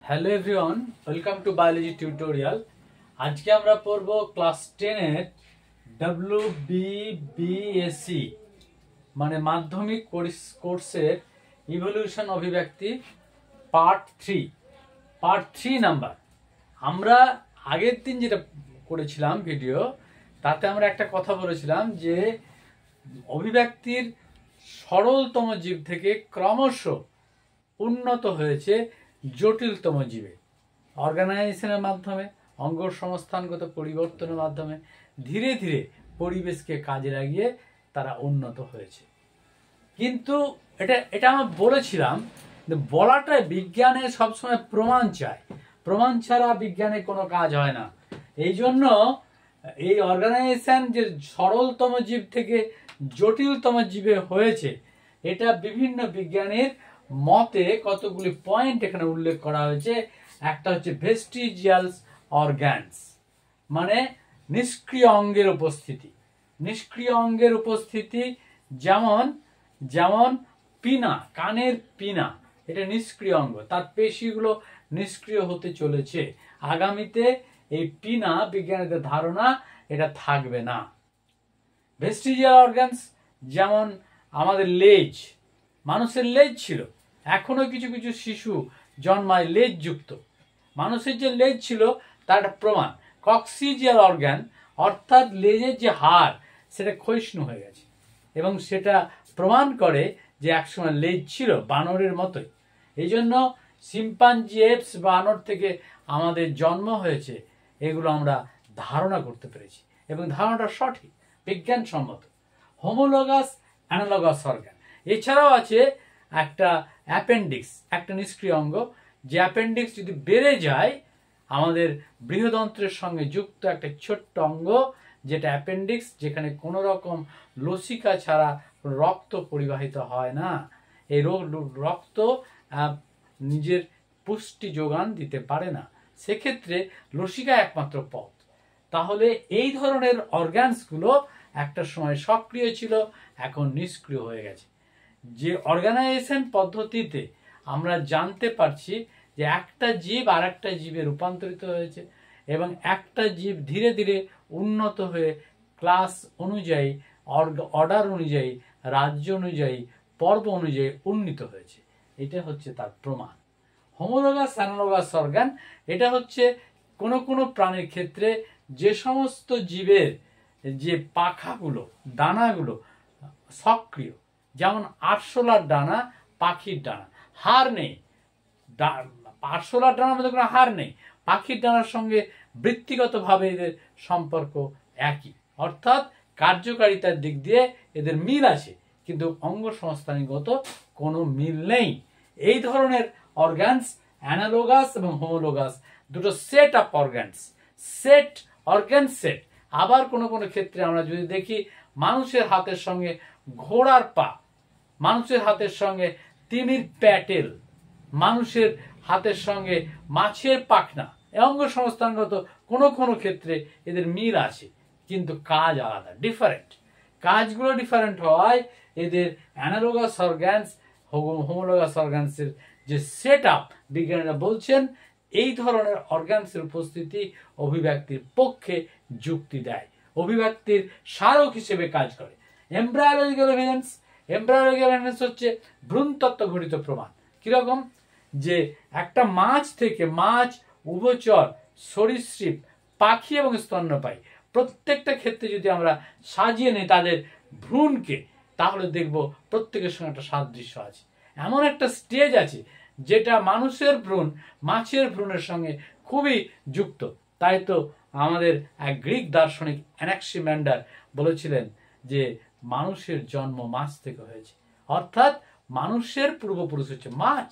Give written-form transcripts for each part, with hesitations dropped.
Hello everyone, welcome to biology tutorial. আজকে আমরা পড়ব ক্লাস 10 এর WBBSc মানে মাধ্যমিক কোর্সের ইভলিউশন অভিব্যক্তি পার্ট 3 নাম্বার। আমরা আগের দিন যেটা করেছিলাম ভিডিও, তাতে আমরা একটা কথা বলেছিলাম যে অভিব্যক্তির সরলতম জীব থেকে ক্রমশ উন্নত হয়েছে জটিলতম জীবে। অর্গানাইজেশনের মাধ্যমে, অঙ্গ সংস্থানগত পরিবর্তনের মাধ্যমে ধীরে ধীরে পরিবেশকে কাজে লাগিয়ে তারা উন্নত হয়েছে। কিন্তু এটা আমরা বলেছিলাম যে বলাটা বিজ্ঞানে সবসময় প্রমাণ চায়, প্রমাণ ছাড়া বিজ্ঞানে কোনো কাজ হয় না। এই জন্য এই অর্গানাইজেশন যে সরলতম জীব থেকে জটিলতম জীবে হয়েছে, এটা বিভিন্ন বিজ্ঞানীর মতে কতগুলি পয়েন্ট এখানে উল্লেখ করা হয়েছে। একটা হচ্ছে ভেস্টিজিয়ালস অর্গানস, মানে নিষ্ক্রিয় অঙ্গের উপস্থিতি। নিষ্ক্রিয় অঙ্গের উপস্থিতি যেমন যেমন পিনা, কানের পিনা, এটা নিষ্ক্রিয় অঙ্গ, তার পেশিগুলো নিষ্ক্রিয় হতে চলেছে। আগামীতে এই পিনা বিজ্ঞানীদের ধারণা এটা থাকবে না। ভেস্টিজিয়াল অর্গানস যেমন আমাদের লেজ, মানুষের লেজ ছিল, এখনো কিছু কিছু শিশু জন্মায় লেজ যুক্ত। মানুষের যে লেজ ছিল তার একটা প্রমাণ। কক্সিজিয়াল অর্গান অর্থাৎ লেজের যে হাড় সেটা ক্ষয়িষ্ণু হয়ে গেছে, এবং সেটা প্রমাণ করে যে একসময় লেজ ছিল, বানরের মতোই। এই জন্য শিম্পাঞ্জি, এপস, বানর থেকে আমাদের জন্ম হয়েছে, এগুলো আমরা ধারণা করতে পেরেছি, এবং ধারণাটা সঠিক, বিজ্ঞানসম্মত। হোমোলোগাস অ্যানালগাস অর্গান এছাড়াও আছে একটা অ্যাপেন্ডিক্স, একটা নিষ্ক্রিয় অঙ্গ। যে অ্যাপেন্ডিক্স যদি বেড়ে যায়, আমাদের বৃহদন্ত্রের সঙ্গে যুক্ত একটা ছোট্ট অঙ্গ যেটা অ্যাপেন্ডিক্স, যেখানে কোনো রকম লসিকা ছাড়া রক্ত পরিবাহিত হয় না। এই রক্ত নিজের পুষ্টি যোগান দিতে পারে না, সেক্ষেত্রে লসিকা একমাত্র পথ। তাহলে এই ধরনের অর্গানসগুলো একটা সময় সক্রিয় ছিল, এখন নিষ্ক্রিয় হয়ে গেছে। যে অর্গানাইজেশন পদ্ধতিতে আমরা জানতে পারছি যে একটা জীব আর একটা জীবে রূপান্তরিত হয়েছে, এবং একটা জীব ধীরে ধীরে উন্নত হয়ে ক্লাস অনুযায়ী, অর্ডার অনুযায়ী, রাজ্য অনুযায়ী, পর্ব অনুযায়ী উন্নীত হয়েছে। এটা হচ্ছে তার প্রমাণ। হোমোলোগাস অ্যানালগাস অর্গান এটা হচ্ছে কোনো কোনো প্রাণীর ক্ষেত্রে যে সমস্ত জীবের যে পাখাগুলো, ডানাগুলো সক্রিয়, যেমন আরশোলার ডানা, পাখির ডানা, হাড় নেই। আরশোলার ডানার মধ্যে কোনো হাড় নেই, পাখির ডানার সঙ্গে বৃত্তিগতভাবে এদের সম্পর্ক একই, অর্থাৎ কার্যকারিতার দিক দিয়ে এদের মিল আছে, কিন্তু অঙ্গ সংস্থানগত কোনো মিল নেই। এই ধরনের অর্গানস অ্যানালোগাস এবং হোমোলোগাস দুটো set of organs, set organ set. আবার কোনো কোনো ক্ষেত্রে আমরা যদি দেখি, মানুষের হাতের সঙ্গে ঘোড়ার পা, মানুষের হাতের সঙ্গে তিমির প্যাটেল, মানুষের হাতের সঙ্গে মাছের পাখনা, অঙ্গ সংস্থানগত কোনো কোনো ক্ষেত্রে এদের মিল আছে, কিন্তু কাজ আলাদা, ডিফারেন্ট। কাজগুলো ডিফারেন্ট হওয়ায় এদের অ্যানালোগাস অর্গানস, হোমোলোগাস অর্গানসের যে সেট আপ, বিজ্ঞানীরা বলছেন এই ধরনের অর্গানসের উপস্থিতি অভিব্যক্তির পক্ষে যুক্তি দেয়, অভিব্যক্তির স্মারক হিসেবে কাজ করে। এমব্রায়োলজিক্যাল এভিডেন্স, এমব্রায়োলজিক্যাল এভিডেন্স হচ্ছে ভ্রূণতত্ত্ব ঘটিত প্রমাণ। কিরকম? যে একটা মাছ থেকে, মাছ, উভচর, সরীসৃপ, পাখি এবং স্তন্যপায়ী, প্রত্যেকটা ক্ষেত্রে যদি আমরা সাজিয়ে নিই তাদের ভ্রূণকে, তাহলে দেখব প্রত্যেকের সঙ্গে একটা সাদৃশ্য আছে। এমন একটা স্টেজ আছে যেটা মানুষের ভ্রূণ মাছের ভ্রূণের সঙ্গে খুবই যুক্ত। তাই তো আমাদের এক গ্রিক দার্শনিক অ্যানাক্সিম্যান্ডার বলেছিলেন যে মানুষের জন্ম মাছ থেকে হয়েছে, অর্থাৎ মানুষের পূর্বপুরুষ হচ্ছে মাছ।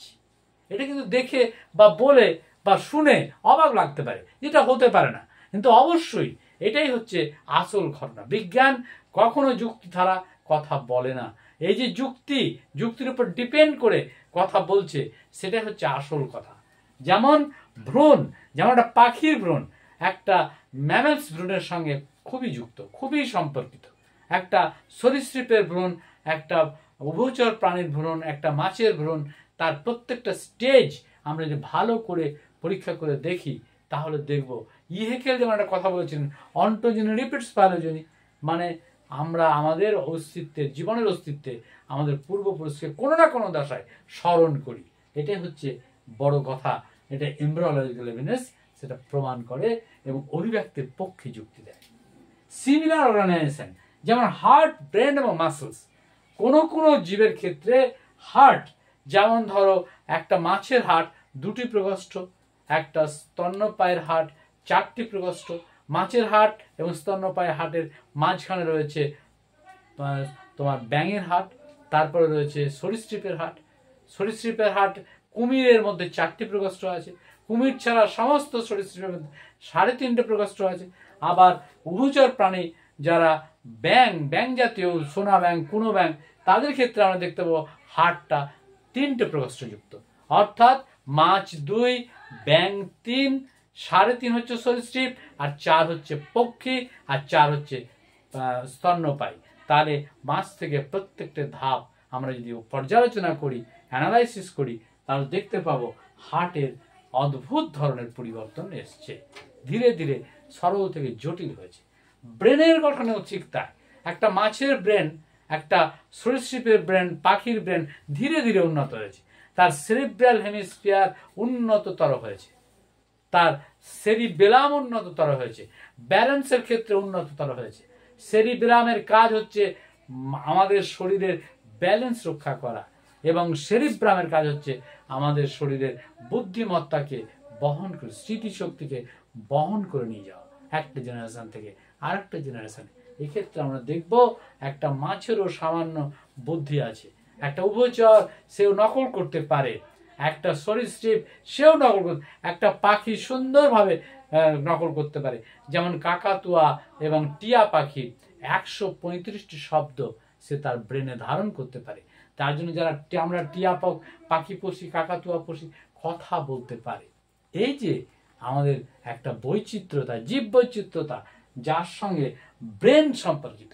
এটা কিন্তু দেখে বা বলে বা শুনে অবাক লাগতে পারে, যেটা হতে পারে না, কিন্তু অবশ্যই এটাই হচ্ছে আসল ঘটনা। বিজ্ঞান কখনো যুক্তি ছাড়া কথা বলে না। এই যে যুক্তির উপর ডিপেন্ড করে কথা বলছে, সেটা হচ্ছে আসল কথা। যেমন ভ্রূণ, যেমন একটা পাখির ভ্রূণ একটা ম্যামেলস ভ্রূণের সঙ্গে খুবই যুক্ত, খুবই সম্পর্কিত। একটা সরীসৃপের ভ্রূণ, একটা উভচর প্রাণীর ভ্রূণ, একটা মাছের ভ্রূণ, তার প্রত্যেকটা স্টেজ আমরা যদি ভালো করে পরীক্ষা করে দেখি তাহলে দেখব ইহেকেল যেমন একটা কথা বলেছিলেন, অন্টোজেনি রিপিটস ফাইলোজেনি, মানে আমরা আমাদের অস্তিত্বের, জীবনের অস্তিত্বে আমাদের পূর্বপুরুষকে কোনো না কোনো দশায় স্মরণ করি। এটাই হচ্ছে বড় কথা। এটা এমব্রিওলজিক্যাল এভিডেন্স সেটা প্রমাণ করে এবং অভিব্যক্তির পক্ষে যুক্তি দেয়। সিমিলার অর্গানাইজেশন যেমন হার্ট, ব্রেন এবং মাসলস। কোনো কোনো জীবের ক্ষেত্রে হার্ট, যেমন ধরো একটা মাছের হার্ট 2টি প্রকোষ্ঠ, একটা স্তন্যপায়ীর হার্ট 4টি প্রকোষ্ঠ। মাছের হার্ট এবং স্তন্যপায়ীর হার্টের মাঝখানে রয়েছে তোমার ব্যাঙের হার্ট, তারপরে রয়েছে সরীসৃপের হার্ট। সরীসৃপের হার্ট, কুমিরের মধ্যে 4টি প্রকোষ্ঠ আছে। কুমির ছাড়া সমস্ত সরীসৃপের মধ্যে 3.5 প্রকোষ্ঠ আছে। আবার উভচর প্রাণী যারা ব্যাং জাতীয়, সোনা ব্যাং, কুনো ব্যাং, তাদের ক্ষেত্রে আমরা দেখতে পাবো হার্টটা 3টে প্রকোষ্ঠযুক্ত। অর্থাৎ মাছ 2, ব্যাং 3, 3.5 হচ্ছে সরীসৃপ, আর 4 হচ্ছে পক্ষী, আর 4 হচ্ছে স্তন্যপায়ী। তাহলে মাছ থেকে প্রত্যেকটা ধাপ আমরা যদি পর্যালোচনা করি, অ্যানালাইসিস করি, তাহলে দেখতে পাবো হার্টের অদ্ভুত ধরনের পরিবর্তন এসছে, ধীরে ধীরে সরল থেকে জটিল হয়েছে। ব্রেনের গঠনেও ঠিক তাই। একটা মাছের ব্রেন, একটা সরীসৃপের ব্রেন, পাখির ব্রেন ধীরে ধীরে উন্নত হয়েছে। তার সেরিব্রাল হেমিস্ফিয়ার উন্নততর হয়েছে, তার সেরিবেলাম উন্নততর হয়েছে, ব্যালেন্সের ক্ষেত্রে উন্নততর হয়েছে। সেরিবেলামের কাজ হচ্ছে আমাদের শরীরের ব্যালেন্স রক্ষা করা, এবং সেরিব্রামের কাজ হচ্ছে আমাদের শরীরের বুদ্ধিমত্তাকে বহন করে, স্মৃতিশক্তিকে বহন করে নিয়ে যাওয়া একটা জেনারেশন থেকে আরেকটা জেনারেশনে। এক্ষেত্রে আমরা দেখব একটা মাছেরও সামান্য বুদ্ধি আছে, একটা উভচর সেও নকল করতে পারে, একটা সরীসৃপ সেও নকল করতে, একটা পাখি সুন্দরভাবে নকল করতে পারে। যেমন কাকাতুয়া এবং টিয়া পাখি 135টি শব্দ সে তার ব্রেনে ধারণ করতে পারে। তার জন্য যারা আমরা টিয়া পাখি পুষি, কাকাতুয়া পুষি, কথা বলতে পারে। এই যে আমাদের একটা বৈচিত্র্যতা, জীব বৈচিত্র্যতা, যার সঙ্গে ব্রেন সম্পর্কিত,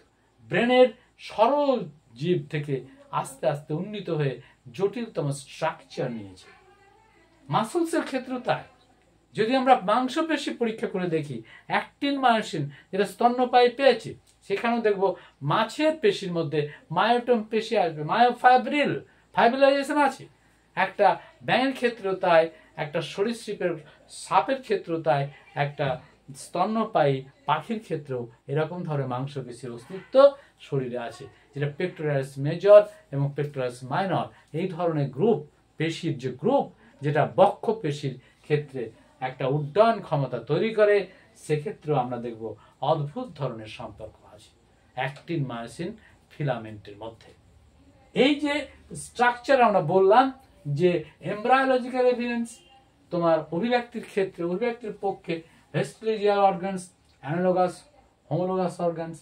ব্রেনের সরল জীব থেকে আস্তে আস্তে উন্নীত হয়ে জটিলতম স্ট্রাকচার নিয়েছে। মাসলসের ক্ষেত্রেও তাই। যদি আমরা মাংসপেশি পরীক্ষা করে দেখি, অ্যাক্টিন মায়োসিন যেটা স্তন্যপায়ী পেয়েছে, সেখানেও দেখবো মাছের পেশির মধ্যে মায়োটম পেশি আসবে, ফাইব্রিলাইজেশন আছে। একটা ব্যাঙের ক্ষেত্রেও তাই, একটা সরীসৃপের সাপের ক্ষেত্রেও তাই, একটা স্তন্যপায়ী পাখির ক্ষেত্রেও এরকম ধরনের মাংসপেশির অস্তিত্ব শরীরে আছে, যেটা পেক্টোরালিস মেজর এবং পেক্টোরালিস মাইনর, এই ধরনের গ্রুপ পেশির যে গ্রুপ, যেটা বক্ষ পেশির ক্ষেত্রে একটা উড্ডয়ন ক্ষমতা তৈরি করে, সেক্ষেত্রেও আমরা দেখব অদ্ভুত ধরনের সম্পর্ক আছে অ্যাক্টিন মায়োসিন ফিলামেন্টের মধ্যে। এই যে স্ট্রাকচার আমরা বললাম যে এমব্রায়োলজিক্যাল এভিডেন্স, তোমার অভিব্যক্তির ক্ষেত্রে, অভিব্যক্তির পক্ষে vestigial organs, analogous, homologous organs,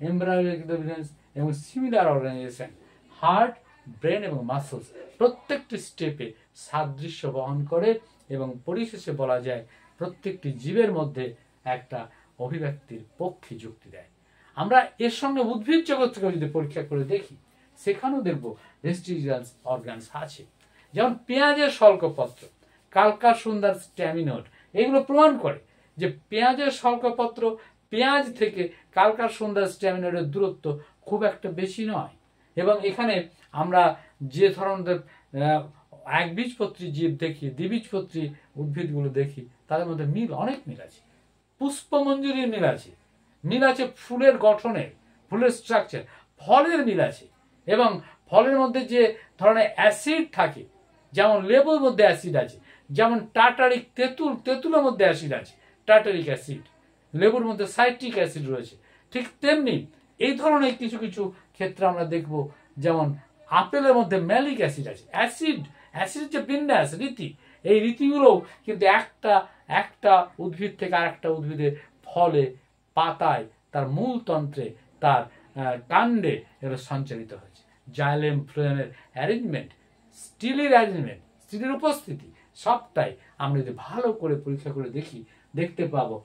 embryological evidence এবং সিমিলার অর্গানাইজেশন, হার্ট, ব্রেন এবং মাসলস প্রত্যেকটি স্টেপে সাদৃশ্য বহন করে এবং পরিশেষে বলা যায় প্রত্যেকটি জীবের মধ্যে একটা অভিব্যক্তির পক্ষে যুক্তি দেয়। আমরা এর সঙ্গে উদ্ভিদ জগৎ থেকে যদি পরীক্ষা করে দেখি, সেখানেও দেখব ভেস্টিজিয়াল অর্গানস আছে। যেমন পেঁয়াজের শল্কপত্র, কালকা সুন্দর স্ট্যামিনোড, এগুলো প্রমাণ করে যে পেঁয়াজের শল্কপত্র, পেঁয়াজ থেকে কালকা সুন্দর স্ট্যামিনোডের দূরত্ব খুব একটা বেশি নয়। এবং এখানে আমরা যে ধরনের একবীজপত্রী জীব দেখি, দ্বিবীজপত্রী উদ্ভিদগুলো দেখি, তাদের মধ্যে অনেক মিল আছে। পুষ্পমঞ্জুরির মিল আছে ফুলের গঠনের, ফুলের স্ট্রাকচার, ফলের মিল আছে। এবং ফলের মধ্যে যে ধরনের অ্যাসিড থাকে, যেমন লেবুর মধ্যে অ্যাসিড আছে, যেমন টাটারিক তেঁতুলের মধ্যে অ্যাসিড আছে, টাটারিক অ্যাসিড, লেবুর মধ্যে সাইট্রিক অ্যাসিড রয়েছে, ঠিক তেমনি এই ধরনের কিছু কিছু ক্ষেত্রে আমরা দেখব, যেমন আপেলের মধ্যে ম্যালিক অ্যাসিড আছে। অ্যাসিড যে বিন্যাস, রীতি, এই রীতিগুলোও কিন্তু একটা উদ্ভিদ থেকে আরেকটা উদ্ভিদের ফলে, পাতায়, তার মূলতন্ত্রে, তার কাণ্ডে এগুলো সঞ্চালিত হয়েছে। জাইলেম ফ্লোয়েমের অ্যারেঞ্জমেন্ট, স্টিলের উপস্থিতি, সবটাই আমরা যদি ভালো করে পরীক্ষা করে দেখি, দেখতে পাবো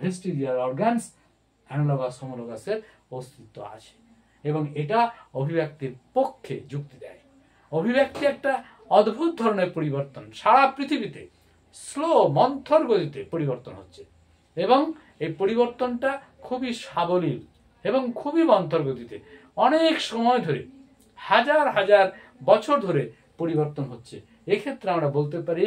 ভেস্টিজিয়াল অর্গানস, অ্যানালোগাস, হোমোলোগাসের অস্তিত্ব আছে। এবং এটা অভিব্যক্তির পক্ষে যুক্তি দেয়। অভিব্যক্তি একটা অদ্ভুত ধরনের পরিবর্তন সারা পৃথিবীতে স্লো মন্থর গতিতে পরিবর্তন হচ্ছে, এবং এই পরিবর্তনটা খুবই সাবলীল এবং খুবই মন্থর গতিতে অনেক সময় ধরে হাজার হাজার বছর ধরে পরিবর্তন হচ্ছে। এক্ষেত্রে আমরা বলতে পারি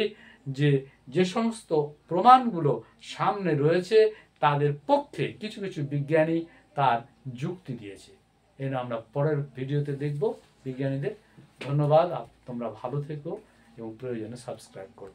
যে যে সমস্ত প্রমাণগুলো সামনে রয়েছে তাদের পক্ষে কিছু কিছু বিজ্ঞানী তার যুক্তি দিয়েছে। এর আমরা পরের ভিডিওতে দেখব বিজ্ঞানীদের। ধন্যবাদ, তোমরা ভালো থেকো এবং প্রয়োজনে সাবস্ক্রাইব করো।